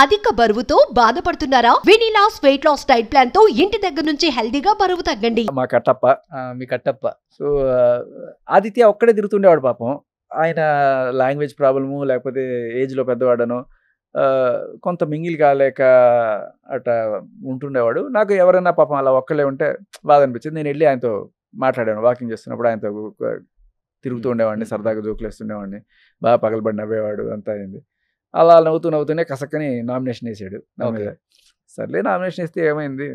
అధిక బరువుతో బాధపడుతున్నారా? వెనిలాస్ వెయిట్ లాస్ డైట్ ప్లాన్ తో ఇంటి దగ్గర నుంచి హెల్దీగా బరువు తగ్గండి. మా కట్టప్ప. మీ కట్టప్ప. సో ఆదిత్య ఒక్కడే తిరుగుతుండేవాడు పాపం. ఆయన లాంగ్వేజ్ ప్రాబ్లము లేకపోతే ఏజ్లో పెద్దవాడను కొంత మింగిల్ కాలేక అట్లా ఉంటుండేవాడు. నాకు ఎవరైనా పాపం అలా ఒక్కళ్ళే ఉంటే బాధ అనిపించింది. నేను వెళ్ళి ఆయనతో మాట్లాడాను. వాకింగ్ చేస్తున్నప్పుడు ఆయనతో తిరుగుతూ ఉండేవాడిని, సరదాగా జోకులు వేస్తుండేవాడిని. బాగా పగలబడి నవ్వేవాడు. అంతా అయింది. అలా నవ్వుతూనే కసక్కని నామినేషన్ వేసాడు నా మీద. సర్లే నామినేషన్ వేస్తే ఏమైంది,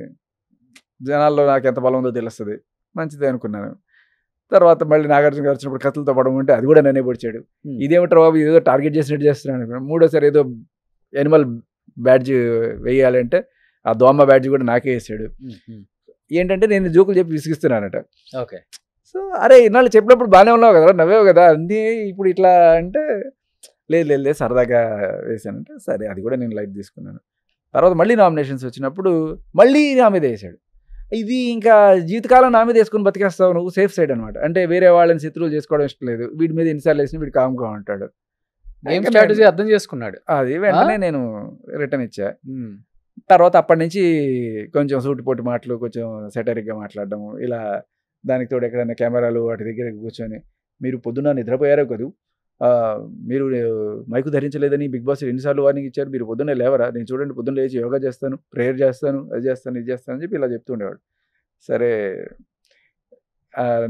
జనాల్లో నాకు ఎంత బలం ఉందో తెలుస్తుంది, మంచిదే అనుకున్నాను. తర్వాత మళ్ళీ నాగార్జున గారు వచ్చినప్పుడు కత్తులతో పడమంటే అది కూడా నన్నే పొడిచాడు. ఇదేమిట్రా బాబు, ఏదో టార్గెట్ చేసినట్టు చేస్తున్నాను. మూడోసారి ఏదో ఎనిమల్ బ్యాడ్జ్ వేయాలంటే ఆ దోమ బ్యాడ్జ్ కూడా నాకే వేసాడు. ఏంటంటే నేను జోకులు చెప్పి విసిగిస్తున్నానట. ఓకే. సో అరే ఇన్నాళ్ళు చెప్పినప్పుడు బాగానే ఉన్నావు కదా, నవ్వేవు కదా, అన్నీ ఇప్పుడు ఇట్లా అంటే లేదు సరదాగా వేసానంటే సరే అది కూడా నేను లైట్ తీసుకున్నాను. తర్వాత మళ్ళీ నామినేషన్స్ వచ్చినప్పుడు మళ్ళీ నా మీద వేసాడు. ఇది ఇంకా జీవితకాలం నా మీద వేసుకొని బతికేస్తావు నువ్వు, సేఫ్ సైడ్ అనమాట. అంటే వేరే వాళ్ళని శత్రువులు చేసుకోవడం ఇష్టం లేదు, వీడి మీద ఎన్నిసార్లు వేసిన వీడు కామ్గా ఉంటాడు. స్ట్రాటజీ అర్థం చేసుకున్నాడు. అది వెంటనే నేను రిటర్న్ ఇచ్చా. తర్వాత అప్పటి నుంచి కొంచెం సూటిపోటి మాటలు, కొంచెం సెటరిక్గా మాట్లాడడము, ఇలా దానికి తోడు ఎక్కడైనా కెమెరాలు వాటి దగ్గర కూర్చొని మీరు పొద్దున్న నిద్రపోయారో కదూ, మీరు మైకు ధరించలేదని బిగ్ బాస్ ఎన్నిసార్లు వార్నింగ్ ఇచ్చారు, మీరు పొద్దున్నే లేవరా, నేను చూడండి పొద్దున్న లేచి యోగా చేస్తాను, ప్రేయర్ చేస్తాను, అది చేస్తాను, ఇది చేస్తాను అని చెప్పి ఇలా చెప్తుండేవాడు. సరే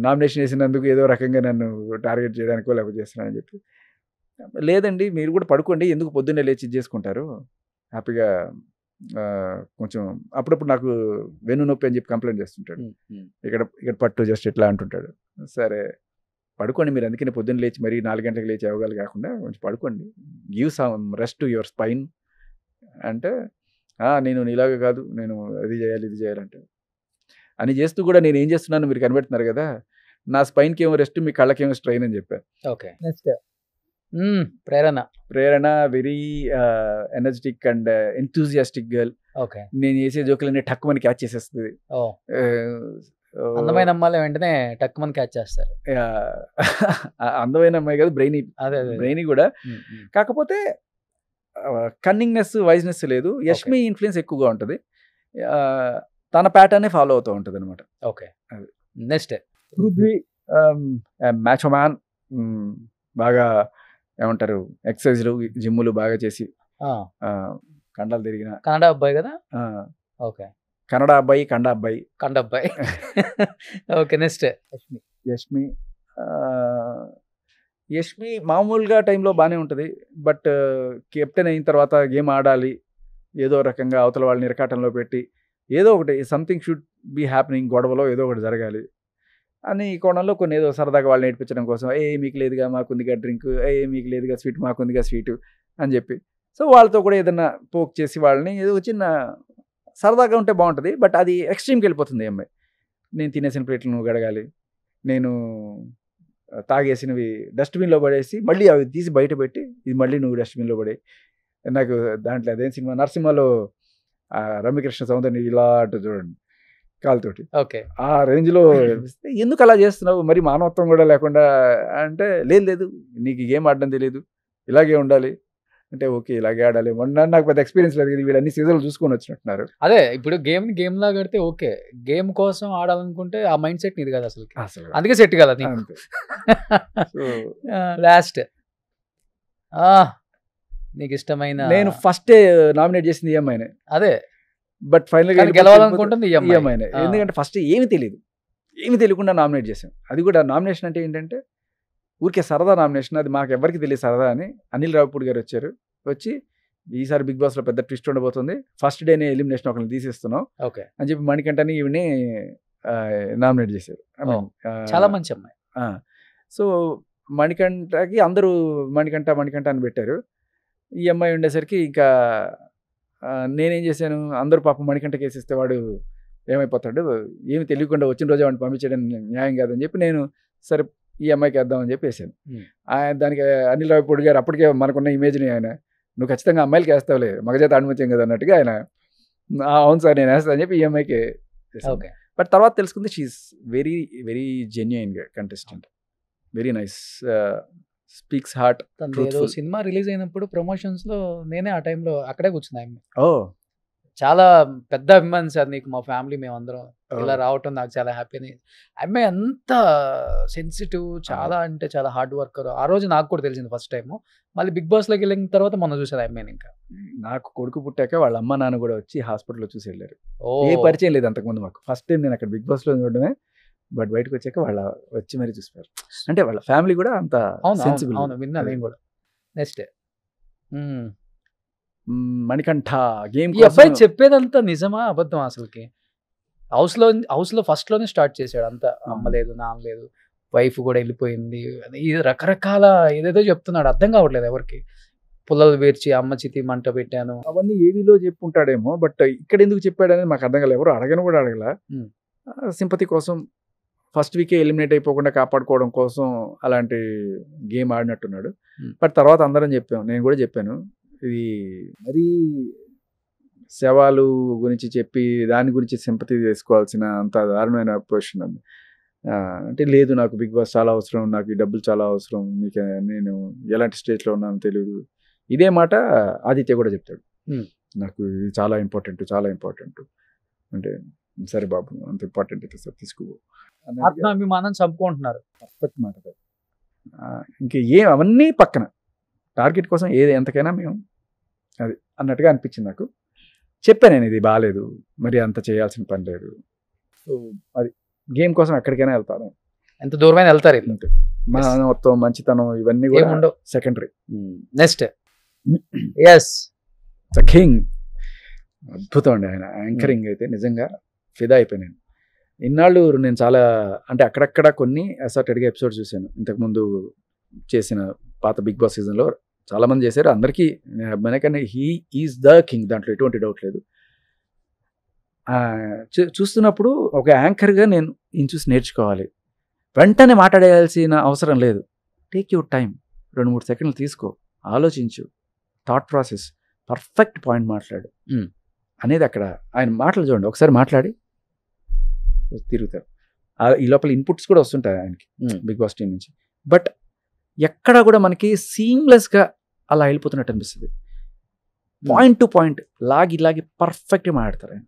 నామినేషన్ వేసినందుకు ఏదో రకంగా నన్ను టార్గెట్ చేయడానికో లేకపోతే చేస్తున్నానని చెప్పి, లేదండి మీరు కూడా పడుకోండి, ఎందుకు పొద్దున్నే లేచి ఇది చేసుకుంటారు, హ్యాపీగా కొంచెం అప్పుడప్పుడు నాకు వెన్ను నొప్పి అని చెప్పి కంప్లైంట్ చేస్తుంటాడు, ఇక్కడ పట్టు జస్ట్ ఇట్లా అంటుంటాడు. సరే పడుకోండి మీరు, అందుకని పొద్దున్న లేచి మరీ 4 గంటలకు లేచి అవగాలు కాకుండా కొంచెం పడుకోండి, give some rest to your spine అంటే, నేను నీలాగా కాదు, నేను అది చేయాలి ఇది చేయాలంటే అని చేస్తూ కూడా నేను ఏం చేస్తున్నాను మీరు కనిపెడుతున్నారు కదా, నా స్పైన్కి ఏమో రెస్ట్, మీ కళ్ళకేమో స్ట్రెయిన్ అని చెప్పాను. Okay. Prerana very energetic and enthusiastic girl. Okay. నేను చేసే జోకులన్నీ టక్కుమని క్యాచ్ చేసేస్తుంది. అందమైన అమ్మాయిలు వెంటనే టక్కుమని క్యాచ్ చేస్తారు. అందమైన అమ్మాయి కాదు, బ్రెయినీ కూడా. కాకపోతే కన్నింగ్నెస్, వైజ్నెస్ లేదు. యష్మి ఇన్ఫ్లుయెన్స్ ఎక్కువగా ఉంటుంది, తన ప్యాటర్నే ఫాలో అవుతూ ఉంటుంది అనమాట. ఓకే. నెక్స్ట్ పృథ్వీ మ్యాచో మ్యాన్, బాగా ఏమంటారు ఎక్సర్సైజ్లు జిమ్ములు బాగా చేసి కండాలు తిరిగిన కన్నడ అబ్బాయి కదా. ఓకే. కన్నడ అబ్బాయి, కండ అబ్బాయి. ఓకే. నెక్స్ట్ యష్మి మామూలుగా టైంలో బాగానే ఉంటుంది, బట్ కెప్టెన్ అయిన తర్వాత గేమ్ ఆడాలి, ఏదో రకంగా అవతల వాళ్ళని ఇరకాటంలో పెట్టి ఏదో ఒకటి సంథింగ్ షుడ్ బీ హ్యాపెనింగ్, గొడవలో ఏదో ఒకటి జరగాలి అని ఈ కోణంలో కొన్ని ఏదో సరదాగా వాళ్ళని నేర్పించడం కోసం, మీకు లేదుగా మాకుందిగా డ్రింక్, మీకు లేదుగా స్వీట్ మాకుందిగా స్వీటు అని చెప్పి, సో వాళ్ళతో కూడా ఏదన్నా పోక్ చేసి వాళ్ళని ఏదో చిన్న సరదాగా ఉంటే బాగుంటుంది. బట్ అది ఎక్స్ట్రీమ్కి వెళ్ళిపోతుంది. అమ్మాయి నేను తినేసిన ప్లేట్లు నువ్వు గడగాలి, నేను తాగేసినవి డస్ట్బిన్లో పడేసి మళ్ళీ అవి తీసి బయట పెట్టి ఇది మళ్ళీ నువ్వు డస్ట్బిన్లో పడే, నాకు దాంట్లో అదేం సినిమా నరసింహలో రమ్యకృష్ణ సౌందర్యం ఇలా అంటూ చూడండి కాలుతోటి, ఓకే, ఆ రేంజ్లో ఎందుకు అలా చేస్తున్నావు, మరి మానవత్వం కూడా లేకుండా అంటే, లేదు నీకు గేమ్ ఆడడం తెలియదు, ఇలాగే ఉండాలి అంటే, ఓకే ఇలాగే ఆడాలి. నాకు పెద్ద ఎక్స్పీరియన్స్ లేదు, వీళ్ళన్ని సీజన్లు చూసుకొని వచ్చినట్టున్నారు. అదే ఇప్పుడు గేమ్ లాగా ఆడితే ఓకే, గేమ్ కోసం ఆడాలనుకుంటే ఆ మైండ్ సెట్ నీది కదా అసలు, అందుకే సెట్ కదా లాస్ట్ నీకు ఇష్టమైన. నేను ఫస్ట్ నామినేట్ చేసింది ఈ అమ్మాయినే. అదే బట్ ఫైనల్గా గెలవాలనుకుంటుంది ఈ అమ్మాయినే. ఎందుకంటే ఫస్ట్ ఏమీ తెలియకుండా నామినేట్ చేశాం. అది కూడా నామినేషన్ అంటే ఏంటంటే ఊరికే సరదా నామినేషన్, అది మాకు ఎవరికి తెలియదు సరదా అని. అనిల్ రావిపూడి గారు వచ్చి ఈసారి బిగ్ బాస్లో పెద్ద ట్విస్ట్ ఉండబోతుంది, ఫస్ట్ డేనే ఎలిమినేషన్ ఒకరిని తీసేస్తున్నాం అని చెప్పి మణికంఠని ఈవిని నామినేట్ చేశారు. చాలా మంచి అమ్మాయి. సో మణికంఠకి అందరూ మణికంఠ అని పెట్టారు. ఈ అమ్మాయి ఉండేసరికి ఇంకా నేనేం చేశాను, అందరూ పాపం మణికంఠకి వేసేస్తే వాడు ఏమైపోతాడు, ఏమి తెలియకుండా వచ్చిన రోజు వాడిని పంపించడం న్యాయం కాదని చెప్పి నేను సరే ఈ అమ్మాయికి వేద్దామని చెప్పి వేసాను. దానికి అనిల్ రావిపూడి గారు అప్పటికే మనకున్న ఇమేజ్ని ఆయన, నువ్వు ఖచ్చితంగా అమ్మాయిలకి వేస్తావులే, మగజాత ఆణిముత్యం కదా అన్నట్టుగా ఆయన, అవును సార్ నేను వేస్తాను అని చెప్పి ఈ అమ్మాయికి వేసాను. బట్ తర్వాత తెలుసుకుంది she is very very genuine contestant, very nice speaks heart. తనది ఏదో సినిమా రిలీజ్ అయినప్పుడు ప్రమోషన్స్ లో నేనే ఆ టైంలో అక్కడే కూర్చున్నా. ఓ చాలా పెద్ద అభిమాని సార్ నీకు, మా ఫ్యామిలీ మేమందరం ఇలా రావటం నాకు చాలా హ్యాపీ అని. అమ్మాయి అంత సెన్సిటివ్, చాలా అంటే చాలా హార్డ్ వర్కర్. ఆ రోజు నాకు కూడా తెలిసింది ఫస్ట్ టైం. మళ్ళీ బిగ్ బాస్ లోకి వెళ్ళిన తర్వాత మొన్న చూసాను అమ్మాయిని. ఇంకా నాకు కొడుకు పుట్టాక వాళ్ళ అమ్మ నాన్న కూడా వచ్చి హాస్పిటల్లో చూసి వెళ్ళారు. ఏ పరిచయం లేదు అంతకుముందు మాకు. ఫస్ట్ టైం నేను అక్కడ బిగ్ బాస్ లో చూడడమే, బట్ బయటకు వచ్చాక వాళ్ళ వచ్చి మరీ చూసిపోయారు. అంటే వాళ్ళ ఫ్యామిలీ కూడా అంత సెన్సిబుల్. అవును విన్నా నేను కూడా. Next Manikanta game. ఈ అబ్బాయి చెప్పేదంతా నిజమా అబద్ధం అసలుకి? హౌస్ లో ఫస్ట్ లోనే స్టార్ట్ చేశాడు అంతా. అమ్మ లేదు, నాన్న లేదు, వైఫ్ కూడా వెళ్ళిపోయింది, ఈ రకరకాల ఏదేదో చెప్తున్నాడు. అర్థం కావట్లేదు ఎవరికి. పుల్లలు పేర్చి అమ్మ చితి మంట పెట్టాను అవన్నీ ఏవీలో చెప్పుంటాడేమో, బట్ ఇక్కడ ఎందుకు చెప్పాడు అనేది మాకు అర్థం కాలేదు. ఎవరు అడగను కూడా అడగల. సింపతి కోసం ఫస్ట్ వీకే ఎలిమినేట్ అయిపోకుండా కాపాడుకోవడం కోసం అలాంటి గేమ్ ఆడినట్టున్నాడు. బట్ తర్వాత అందరం చెప్పాం, నేను కూడా చెప్పాను, ఇది మరీ శవాలు గురించి చెప్పి దాని గురించి సింపతి చేసుకోవాల్సిన అంత దారుణమైన పొజిషన్ అది. అంటే లేదు, నాకు బిగ్ బాస్ చాలా అవసరం, నాకు ఈ డబ్బులు చాలా అవసరం, మీకు నేను ఎలాంటి స్టేజ్లో ఉన్నానో తెలియదు. ఇదే మాట ఆదిత్య కూడా చెప్తాడు, నాకు ఇది చాలా ఇంపార్టెంట్, చాలా ఇంపార్టెంట్. అంటే సరే బాబు, అంత ఇంపార్టెంట్ అయితే సార్ తీసుకో. ఆత్మాభిమానం చంపుకుంటున్నారు. పర్ఫెక్ట్ మాట. ఇంక అవన్నీ పక్కన, టార్గెట్ కోసం ఏది ఎంతకైనా మేము అది అన్నట్టుగా అనిపించింది నాకు. చెప్పాను నేను, ఇది బాగాలేదు, మరి అంత చేయాల్సిన పని లేదు. సో అది గేమ్ కోసం ఎక్కడికైనా వెళ్తాను, ఎంత దూరమైనా వెళ్తారు. మొత్తం మంచితనం ఇవన్నీ కూడా ఉండవు, సెకండరీ. Next king. అద్భుతం అండి ఆయన యాంకరింగ్ అయితే, నిజంగా ఫిదా అయిపోయాను. ఇన్నాళ్ళు నేను చాలా అంటే అక్కడక్కడ కొన్ని అసార్టెడ్గా ఎపిసోడ్స్ చూశాను. ఇంతకుముందు చేసిన పాత బిగ్ బాస్ సీజన్లో చాలామంది చేశారు, అందరికీ మనకన్నా హీ ఈజ్ ద కింగ్, దాంట్లో ఎటువంటి డౌట్ లేదు. చూస్తున్నప్పుడు ఒక యాంకర్గా నేను ఈయన చూసి నేర్చుకోవాలి. వెంటనే మాట్లాడేయాల్సిన అవసరం లేదు. టేక్ యువర్ టైం, 2-3 సెకండ్లు తీసుకో, ఆలోచించు, థాట్ ప్రాసెస్, పర్ఫెక్ట్ పాయింట్ మాట్లాడు అనేది అక్కడ ఆయన మాటలు చూడండి. ఒకసారి మాట్లాడి తిరుగుతారు. ఈ లోపల ఇన్పుట్స్ కూడా వస్తుంటాయి ఆయనకి బిగ్ బాస్ టీం నుంచి. బట్ ఎక్కడ కూడా మనకి సీమ్లెస్గా అలా వెళ్ళిపోతున్నట్టు అనిపిస్తుంది. పాయింట్ టు పాయింట్ లాగి పర్ఫెక్ట్గా మాట్లాడతారు ఆయన.